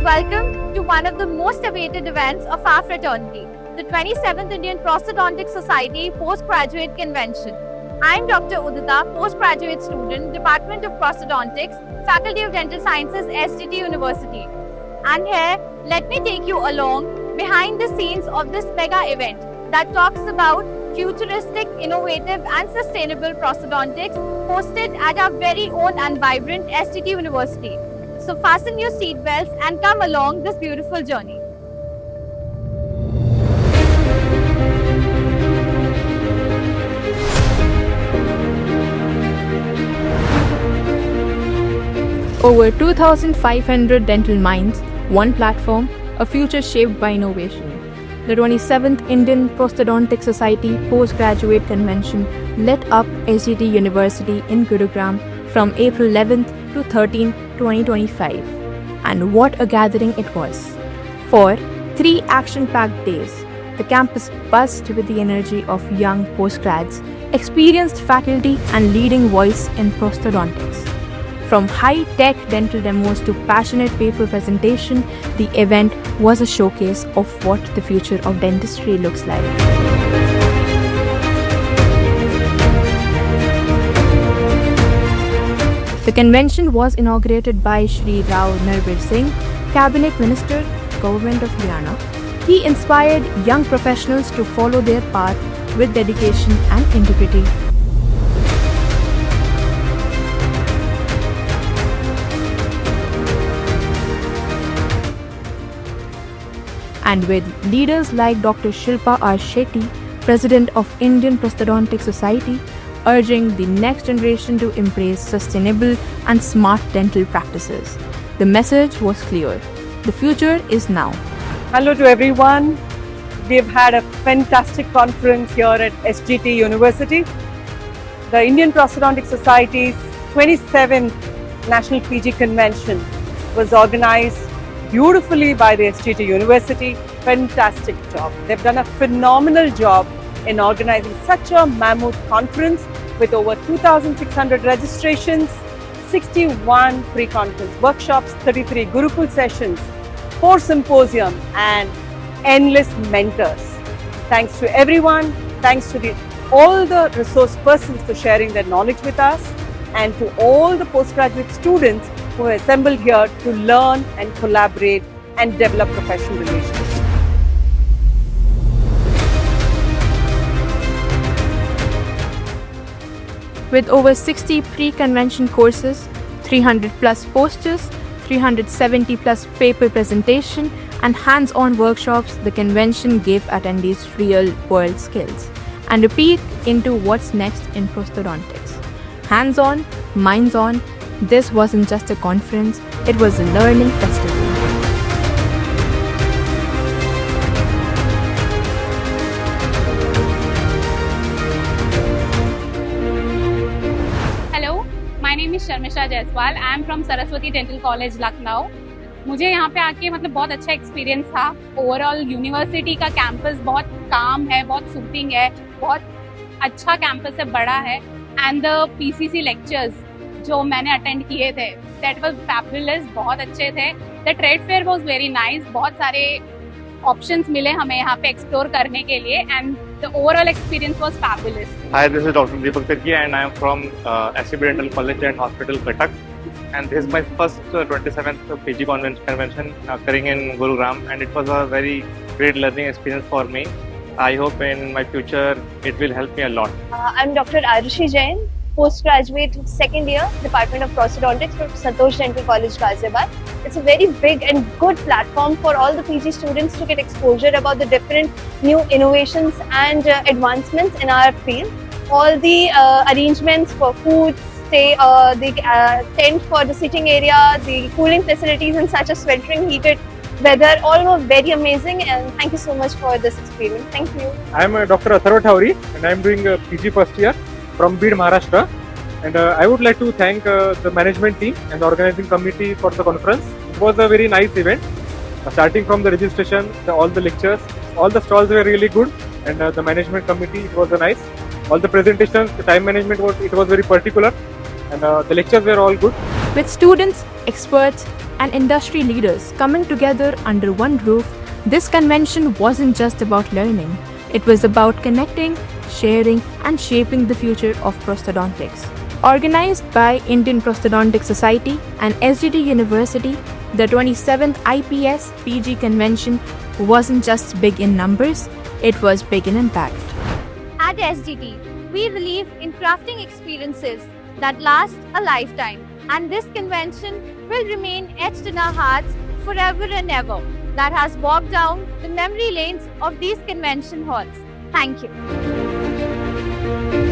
welcome to one of the most awaited events of our fraternity, the 27th Indian Prosthodontic Society Postgraduate Convention. I am Dr. Udita, postgraduate student, Department of Prosthodontics, Faculty of Dental Sciences, SDT University. And here, let me take you along behind the scenes of this mega event that talks about futuristic, innovative and sustainable prosthodontics hosted at our very own and vibrant SDT University. So fasten your seatbelts and come along this beautiful journey. Over 2,500 dental minds, one platform, a future shaped by innovation. The 27th Indian Prosthodontic Society Postgraduate Convention lit up SDT University in Gurugram from April 11th to 13, 2025. And what a gathering it was. For 3 action-packed days, the campus buzzed with the energy of young postgrads, experienced faculty and leading voice in prosthodontics. From high-tech dental demos to passionate paper presentation, the event was a showcase of what the future of dentistry looks like. The convention was inaugurated by Shri Rao Narbir Singh, Cabinet Minister, Government of Haryana. He inspired young professionals to follow their path with dedication and integrity. And with leaders like Dr. Shilpa R. Shetty, President of Indian Prosthodontic Society, urging the next generation to embrace sustainable and smart dental practices. The message was clear. The future is now. Hello to everyone. We've had a fantastic conference here at SGT University. The Indian Prosthodontic Society's 27th National PG Convention was organized beautifully by the SGT University. Fantastic job. They've done a phenomenal job in organizing such a mammoth conference with over 2,600 registrations, 61 pre-conference workshops, 33 Gurukul sessions, 4 symposium and endless mentors. Thanks to everyone, thanks to all the resource persons for sharing their knowledge with us, and to all the postgraduate students who are assembled here to learn and collaborate and develop professional relations. With over 60 pre-convention courses, 300 plus posters, 370 plus paper presentation and hands-on workshops, the convention gave attendees real-world skills and a peek into what's next in prosthodontics. Hands-on, minds-on, this wasn't just a conference, it was a learning festival. Hello, my name is Sharmisha Jaiswal. I am from Saraswati Dental College, Lucknow. मुझे यहाँ पे आके मतलब बहुत अच्छा experience था. Overall university का campus बहुत काम है, बहुत सूथिंग है, बहुत अच्छा कैंपस है, बड़ा है. एंड द पीसीसी लेक्चर्स जो मैंने अटेंड किए थे, दैट वाज फैबुलस, बहुत अच्छे थे. The trade fair was very nice. बहुत सारे ऑप्शंस मिले हमें यहाँ पे एक्सप्लोर करने के लिए and the overall experience was fabulous. Hi, this is Dr. Deepak Tirkia and I am from SCB Dental College and Hospital, Cuttack. And this is my first 27th PG convention occurring in Gurugram, and it was a very great learning experience for me. I hope in my future it will help me a lot. I'm Dr. Arushi Jain, postgraduate second year, Department of Prosthodontics from Santosh Dental College, Ghaziabad. It's a very big and good platform for all the PG students to get exposure about the different new innovations and advancements in our field. All the arrangements for food, stay, the tent for the sitting area, the cooling facilities in such a sweltering heated weather, all were very amazing, and thank you so much for this experience. Thank you. I am Dr. Atharva Thauri and I am doing PG first year from Bid, Maharashtra. And I would like to thank the management team and the organizing committee for the conference. It was a very nice event. Starting from the registration, all the lectures, all the stalls were really good, and the management committee, it was nice. All the presentations, the time management was very particular, and the lectures were all good. With students, experts, and industry leaders coming together under one roof, this convention wasn't just about learning. It was about connecting, sharing, and shaping the future of prosthodontics. Organized by Indian Prosthodontic Society and SGT University, the 27th IPS PG convention wasn't just big in numbers, it was big in impact. At SGT, we believe in crafting experiences that last a lifetime, and this convention will remain etched in our hearts forever and ever. That has walked down the memory lanes of these convention halls. Thank you.